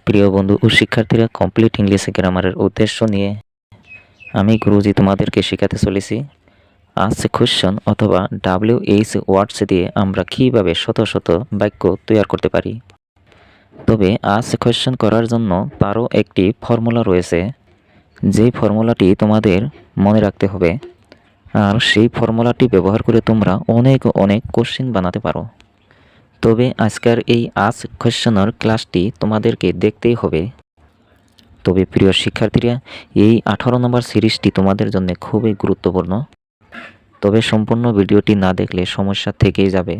প্রিয় বন্ধু ও শিক্ষার্থীরা, কমপ্লিট ইংলিশ গ্রামারের উদ্দেশ্য নিয়ে আমি গুরুজি তোমাদেরকে শেখাতে চলেছি। আজ কোশ্চেন অথবা WH ওয়ার্ডস দিয়ে আমরা কীভাবে শত শত বাক্য তৈরি করতে পারি। তবে আজ কোশ্চেন করার জন্য তারও একটি ফর্মুলা রয়েছে, যেই ফর্মুলাটি তোমাদের মনে রাখতে হবে, আর সেই ফর্মুলাটি ব্যবহার করে তোমরা অনেক কোশ্চেন বানাতে পারো। তবে আজকের এই আজ কোশ্চেনের ক্লাসটি তোমাদেরকে দেখতেই হবে। তবে প্রিয় শিক্ষার্থীরা, এই 18 নম্বর সিরিজটি তোমাদের জন্য খুবই গুরুত্বপূর্ণ। তবে সম্পূর্ণ ভিডিওটি না দেখলে সমস্যা থেকেই যাবে।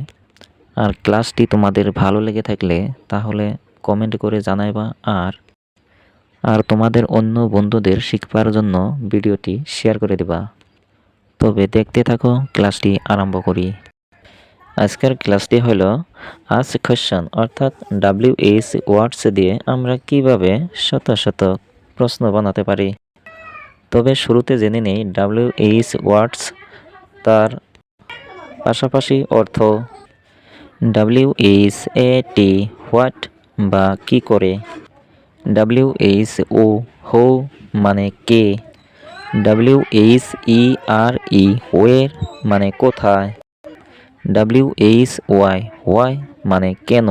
আর ক্লাসটি তোমাদের ভালো লেগে থাকলে তাহলে কমেন্ট করে জানাইবা, আর তোমাদের অন্য বন্ধুদের শিখবার জন্য ভিডিওটি শেয়ার করে দেবা। তবে দেখতে থাকো, ক্লাসটি আরম্ভ করি। আজকের ক্লাসটি হলো আজ কোশ্চেন, অর্থাৎ WH ওয়ার্ডস দিয়ে আমরা কিভাবে শত শত প্রশ্ন বানাতে পারি। তবে শুরুতে জেনে নেই WH ওয়ার্ডস, তার পাশাপাশি অর্থ। WHAT হোয়াট বা কি করে, WHO হো মানে কে, WHERE ওয়ের মানে কোথায়, WHY হোয়াই মানে কেন,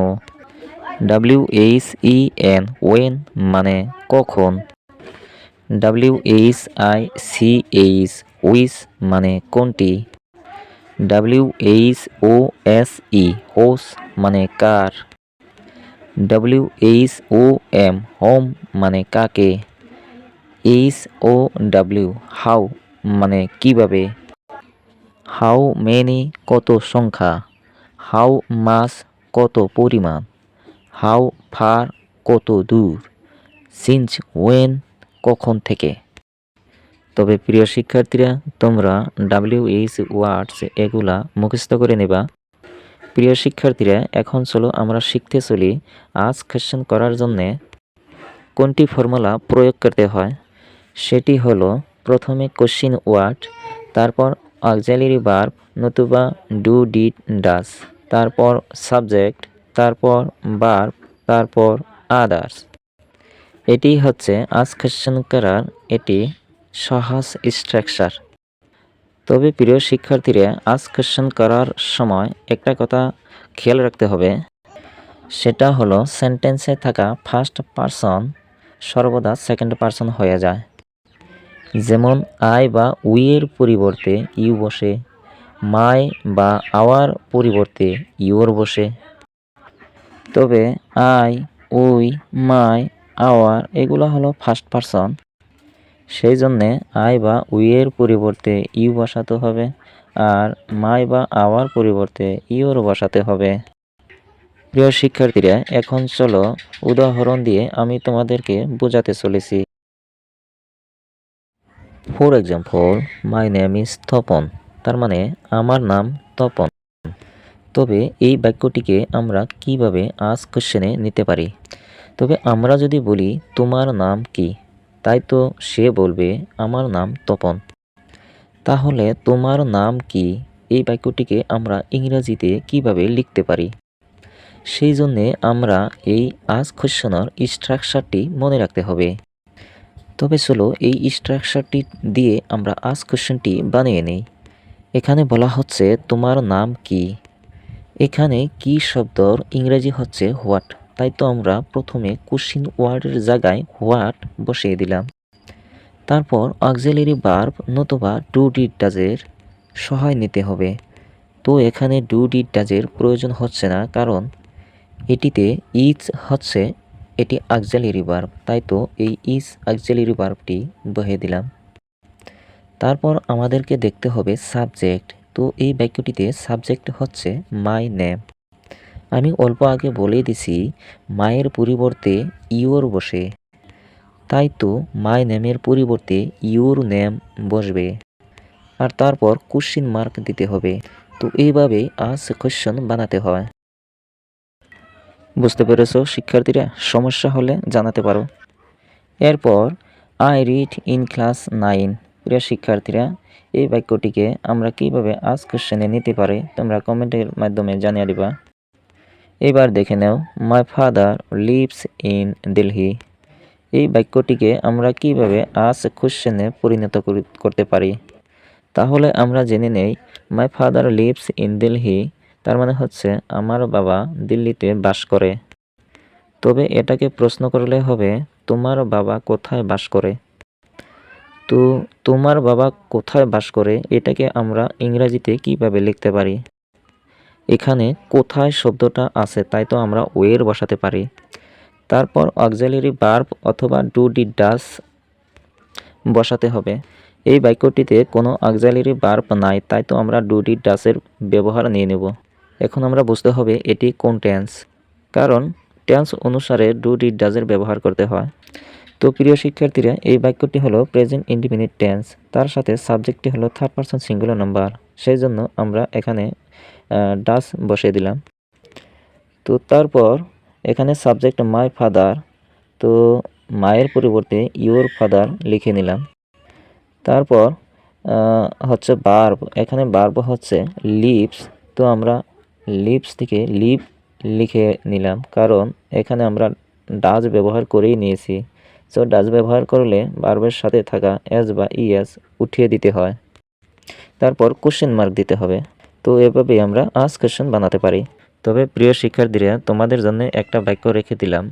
WHEN ওয়েন মানে কখন, WHICH উইচ মানে কোনটি, WHOSE হোস মানে কার, WHOM হোম মানে কাকে, HOW হাউ মানে কিভাবে, হাউ মেনি কত সংখ্যা, হাউ মাস কত পরিমাণ, হাউ ফার কত দূর, সিন্স ওয়েন কখন থেকে। তবে প্রিয় শিক্ষার্থীরা, তোমরা WH ওয়ার্ডস এগুলা মুখস্থ করে নেবা। প্রিয় শিক্ষার্থীরা, এখন চলো আমরা শিখতে চলি আজ কোশ্চেন করার জন্যে কোনটি ফর্মুলা প্রয়োগ করতে হয়। সেটি হলো প্রথমে কোশ্চেন ওয়ার্ড, তারপর অক্সিলারি ভার্ব নতুবা ডু ডিড ডাজ, তারপর সাবজেক্ট, তারপর ভার্ব, তারপর আদার্স। এটি হচ্ছে আজ কোশ্চেন করার এটি সহজ স্ট্রাকচার। তবে প্রিয় শিক্ষার্থীরা, আজ কোশ্চেন করার সময় একটা কথা খেয়াল রাখতে হবে, সেটা হলো সেন্টেন্সে থাকা ফার্স্ট পারসন সর্বদা সেকেন্ড পারসন হয়ে যায়। যেমন আই বা উই এর পরিবর্তে ইউ বসে, মাই বা আওয়ার পরিবর্তে ইউর বসে। তবে আই, উই, মাই, আওয়ার এগুলো হলো ফার্স্ট পারসন, সেই জন্যে আই বা উই এর পরিবর্তে ইউ বসাতে হবে, আর মাই বা আওয়ার পরিবর্তে ইউর বসাতে হবে। প্রিয় শিক্ষার্থীরা, এখন চলো উদাহরণ দিয়ে আমি তোমাদেরকে বোঝাতে চলেছি। For example, my name is Tapan, তার মানে আমার নাম তপন। তবে এই বাক্যটিকে আমরা কিভাবে আজ কোশ্চেনে নিতে পারি। তবে আমরা যদি বলি তোমার নাম কি, তাই তো সে বলবে আমার নাম তপন। তাহলে তোমার নাম কি এই বাক্যটিকে আমরা ইংরেজিতে কিভাবে লিখতে পারি, সেই জন্যে আমরা এই আজ কোশ্চেনের স্ট্রাকচারটি মনে রাখতে হবে। তবে চলো এই স্ট্রাকচারটি দিয়ে আমরা আজ কোশ্চেনটি বানিয়ে নিই। এখানে বলা হচ্ছে তোমার নাম কি, এখানে কি শব্দর ইংরেজি হচ্ছে হোয়াট, তাই তো আমরা প্রথমে কোশ্চেন ওয়ার্ডের জায়গায় হোয়াট বসিয়ে দিলাম। তারপর অক্সিলারি ভার্ব নতুবা ডু ডিড ডাজের সহায় নিতে হবে। তো এখানে ডু ডিড ডাজের প্রয়োজন হচ্ছে না, কারণ এটিতে ইজ হচ্ছে এটি অক্সিলারি ভার্ব, তাই তো এই ইজ অক্সিলারি ভার্বটি বসিয়ে দিলাম। তারপর আমাদেরকে দেখতে হবে সাবজেক্ট। তো এই বাক্যটিতে সাবজেক্ট হচ্ছে মাই নেম। আমি অল্প আগে বলেই দিছি মায়ের পরিবর্তে ইউর বসে, তাই তো মাই নেমের পরিবর্তে ইউর নেম বসবে, আর তারপর কোশ্চেন মার্ক দিতে হবে। তো এইভাবেই আজ কোশ্চেন বানাতে হয়। বুঝতে পেরেছো শিক্ষার্থীরা? সমস্যা হলে জানাতে পারো। এরপর আই রিড ইন ক্লাস 9। প্রিয় শিক্ষার্থীরা, এই বাক্যটিকে আমরা কিভাবে আজ কোশ্চেনে নিতে পারি তোমরা কমেন্টের মাধ্যমে জানিয়ে দিবা। এবার দেখে নাও, my father lives in Delhi. এই বাক্যটিকে আমরা কিভাবে আজ কোশ্চেনে পরিণত করতে পারি? তাহলে আমরা জেনে নেই, মাই ফাদার লিভস ইন দিল্লি তার মানে হচ্ছে আমার বাবা দিল্লিতে বাস করে। তবে এটাকে প্রশ্ন করলে হবে, তোমার বাবা কোথায় বাস করে? তো তোমার বাবা কোথায় বাস করে এটাকে আমরা ইংরেজিতে কিভাবে লিখতে পারি? এখানে কোথায় শব্দটা আছে তাই তো আমরা ওয়ের বসাতে পারি। তারপর অক্সিলারি ভার্ব অথবা ডু ডিড ডাজ বসাতে হবে। এই বাক্যটিতে কোনো অক্সিলারি ভার্ব নাই, তাই তো আমরা ডু ডিড ডাজের ব্যবহার নিয়ে নেব। এখন আমরা বুঝতে হবে এটি কোন টেন্স, কারণ টেন্স অনুসারে ডু ডিড ডাজের ব্যবহার করতে হয়। তো প্রিয় শিক্ষার্থীরা, এই বাক্যটি হলো প্রেজেন্ট ইনডিফিনিট টেন্স, তার সাথে সাবজেক্টটি হলো থার্ড পারসন সিঙ্গুলার নাম্বার, সেই জন্য আমরা এখানে ডাজ বসিয়ে দিলাম। তো তারপর এখানে সাবজেক্ট মাই ফাদার, তো মায়ের পরিবর্তে ইওর ফাদার লিখে নিলাম। তারপর হচ্ছে ভার্ব, এখানে ভার্ব হচ্ছে লিভস, তো আমরা লিভস থেকে লিভ লিখে নিলাম, কারণ এখানে আমরা ডাজ ব্যবহার করেই নিয়েছি। সো ডাজ ব্যবহার করলে ভার্বের সাথে থাকা এস বা ইএস উঠিয়ে দিতে হয়। তারপর কোশ্চেন মার্ক দিতে হবে। তো এভাবেই আমরা আজ কোশ্চেন বানাতে পারি। তবে প্রিয় শিক্ষার্থীরা, তোমাদের জন্য একটা বাক্য রেখে দিলাম,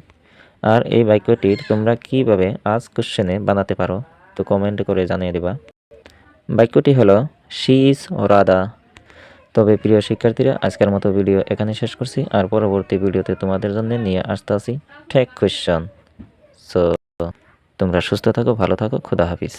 আর এই বাক্যটির তোমরা কিভাবে আজ কোশ্চেনে বানাতে পারো তো কমেন্ট করে জানিয়ে দেবা। বাক্যটি হলো শি ইজ রাধা। তবে প্রিয় শিক্ষার্থীরা, আজকের মতো ভিডিও এখানে শেষ করছি, আর পরবর্তী ভিডিওতে তোমাদের জন্য নিয়ে আসতে আসি টেক কোশ্চেন। সো তোমরা সুস্থ থাকো, ভালো থাকো, খুদা হাফিজ।